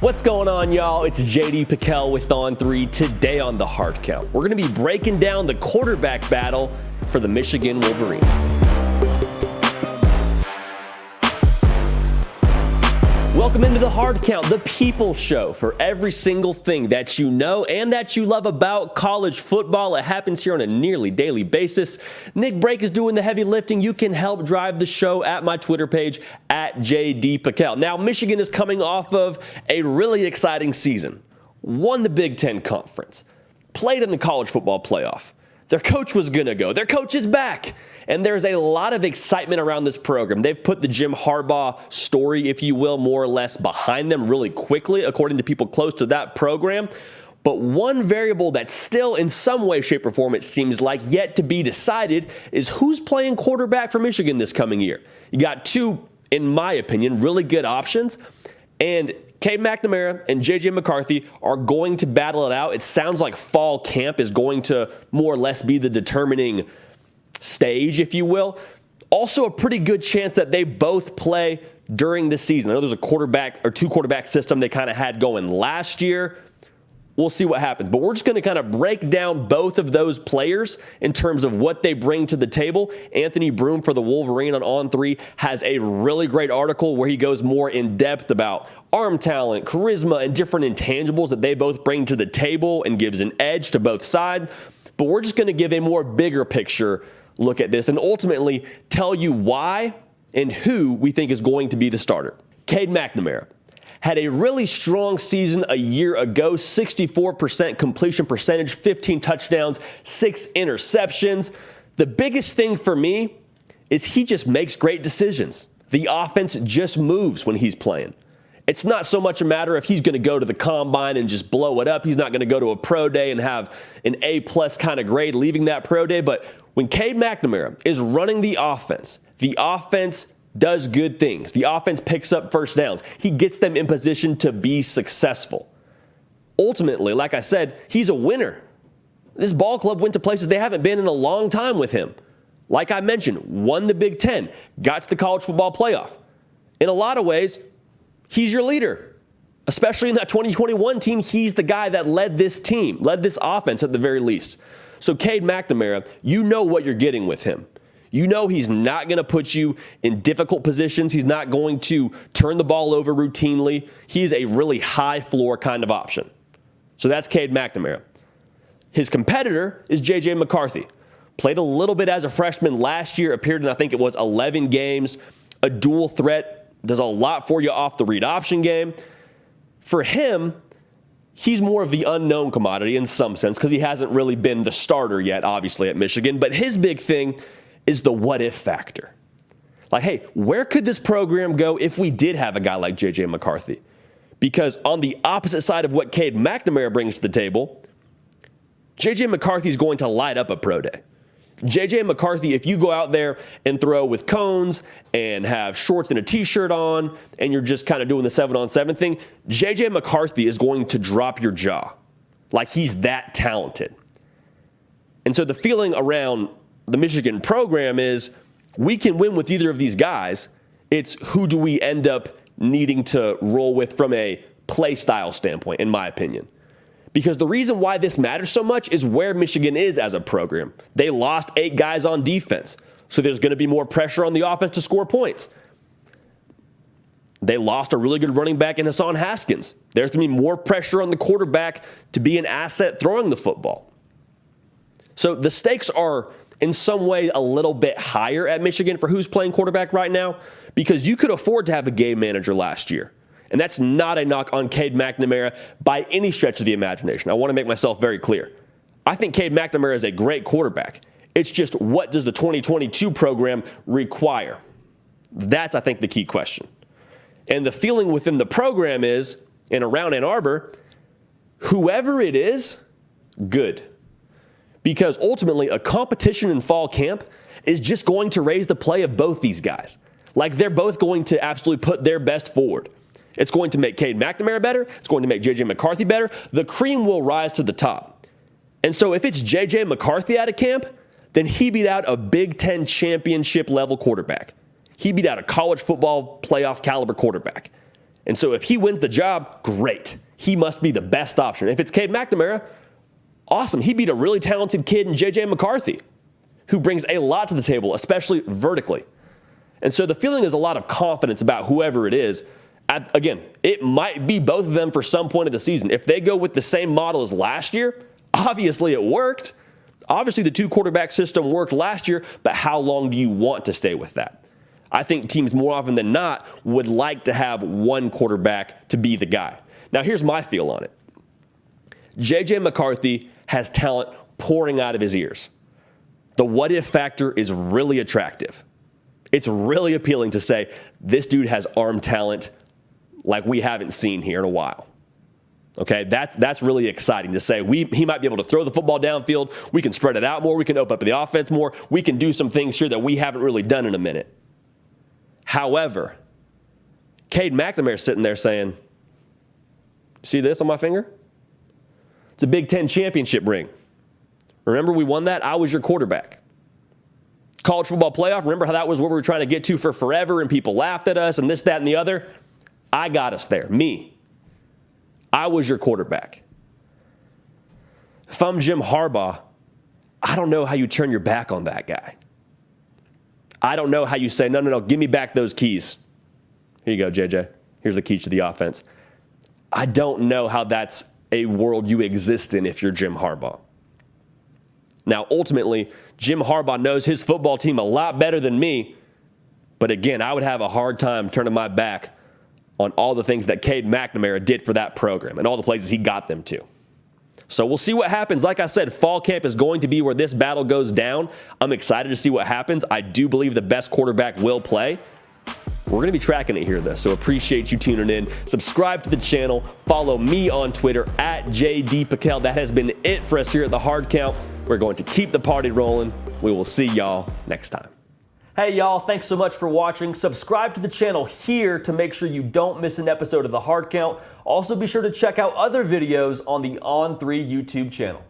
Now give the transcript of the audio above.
What's going on, y'all? It's JD Pickell with On 3. Today on the Hard Count, we're going to be breaking down the quarterback battle for the Michigan Wolverines. Welcome into the Hard Count, the people show for every single thing that you know and that you love about college football. It happens here on a nearly daily basis. Nick Brake is doing the heavy lifting. You can help drive the show at my Twitter page at JD Pickell. Now, Michigan is coming off of a really exciting season. Won the Big Ten Conference. Played in the college football playoff. Their coach was going to go. Their coach is back. And there's a lot of excitement around this program. They've put the Jim Harbaugh story, if you will, more or less behind them really quickly, according to people close to that program. But one variable that's still in some way, shape, or form, it seems like, yet to be decided is who's playing quarterback for Michigan this coming year. You got two, in my opinion, really good options. And Cade McNamara and J.J. McCarthy are going to battle it out. It sounds like fall camp is going to more or less be the determining stage, if you will. Also a pretty good chance that they both play during the season. I know there's a quarterback or two quarterback system they kind of had going last year. We'll see what happens. But we're just going to kind of break down both of those players in terms of what they bring to the table. Anthony Broom for the Wolverine on 3 has a really great article where he goes more in depth about arm talent, charisma, and different intangibles that they both bring to the table and gives an edge to both sides. But we're just going to give a more bigger picture look at this and ultimately tell you why and who we think is going to be the starter. Cade McNamara had a really strong season a year ago, 64% completion percentage, 15 touchdowns, 6 interceptions. The biggest thing for me is he just makes great decisions. The offense just moves when he's playing. It's not so much a matter if he's going to go to the combine and just blow it up. He's not going to go to a pro day and have an A-plus kind of grade leaving that pro day. But when Cade McNamara is running the offense does good things. The offense picks up first downs. He gets them in position to be successful. Ultimately, like I said, he's a winner. This ball club went to places they haven't been in a long time with him. Like I mentioned, won the Big Ten, got to the college football playoff. In a lot of ways, he's your leader, especially in that 2021 team. He's the guy that led this team, led this offense at the very least. So Cade McNamara, you know what you're getting with him. You know he's not going to put you in difficult positions. He's not going to turn the ball over routinely. He's a really high floor kind of option. So that's Cade McNamara. His competitor is J.J. McCarthy. Played a little bit as a freshman last year, appeared in, I think it was 11 games, a dual threat, does a lot for you off the read option game. For him, he's more of the unknown commodity in some sense because he hasn't really been the starter yet, obviously, at Michigan. But his big thing is the what-if factor. Like, hey, where could this program go if we did have a guy like J.J. McCarthy? Because on the opposite side of what Cade McNamara brings to the table, J.J. McCarthy is going to light up a pro day. J.J. McCarthy, if you go out there and throw with cones and have shorts and a T-shirt on and you're just kind of doing the 7-on-7 thing, J.J. McCarthy is going to drop your jaw. Like, he's that talented. And so the feeling around the Michigan program is we can win with either of these guys. It's who do we end up needing to roll with from a play style standpoint, in my opinion. Because the reason why this matters so much is where Michigan is as a program. They lost 8 guys on defense, so there's going to be more pressure on the offense to score points. They lost a really good running back in Hassan Haskins. There's going to be more pressure on the quarterback to be an asset throwing the football. So the stakes are in some way a little bit higher at Michigan for who's playing quarterback right now because you could afford to have a game manager last year. And that's not a knock on Cade McNamara by any stretch of the imagination. I want to make myself very clear. I think Cade McNamara is a great quarterback. It's just what does the 2022 program require? That's, I think, the key question. And the feeling within the program is, and around Ann Arbor, whoever it is, good. Because ultimately, a competition in fall camp is just going to raise the play of both these guys. Like, they're both going to absolutely put their best forward. It's going to make Cade McNamara better. It's going to make J.J. McCarthy better. The cream will rise to the top. And so if it's J.J. McCarthy out of camp, then he beat out a Big Ten championship level quarterback. He beat out a college football playoff caliber quarterback. And so if he wins the job, great. He must be the best option. If it's Cade McNamara, awesome. He beat a really talented kid in J.J. McCarthy, who brings a lot to the table, especially vertically. And so the feeling is a lot of confidence about whoever it is. Again, it might be both of them for some point of the season. If they go with the same model as last year, obviously it worked. Obviously the two-quarterback system worked last year, but how long do you want to stay with that? I think teams more often than not would like to have one quarterback to be the guy. Now, here's my feel on it. J.J. McCarthy has talent pouring out of his ears. The what-if factor is really attractive. It's really appealing to say, this dude has arm talent like we haven't seen here in a while. Okay, that's really exciting to say. He might be able to throw the football downfield. We can spread it out more. We can open up the offense more. We can do some things here that we haven't really done in a minute. However, Cade McNamara sitting there saying, see this on my finger? It's a Big Ten championship ring. Remember we won that? I was your quarterback. College football playoff, remember how that was what we were trying to get to for forever and people laughed at us and this, that, and the other? I got us there, me. I was your quarterback. If I'm Jim Harbaugh, I don't know how you turn your back on that guy. I don't know how you say, no, give me back those keys. Here you go, JJ. Here's the keys to the offense. I don't know how that's a world you exist in if you're Jim Harbaugh. Now, ultimately, Jim Harbaugh knows his football team a lot better than me, but again, I would have a hard time turning my back on all the things that Cade McNamara did for that program and all the places he got them to. So we'll see what happens. Like I said, fall camp is going to be where this battle goes down. I'm excited to see what happens. I do believe the best quarterback will play. We're going to be tracking it here, though, so appreciate you tuning in. Subscribe to the channel. Follow me on Twitter at JDPakel. That has been it for us here at The Hard Count. We're going to keep the party rolling. We will see y'all next time. Hey, y'all, thanks so much for watching. Subscribe to the channel here to make sure you don't miss an episode of The Hard Count. Also, be sure to check out other videos on the On3 YouTube channel.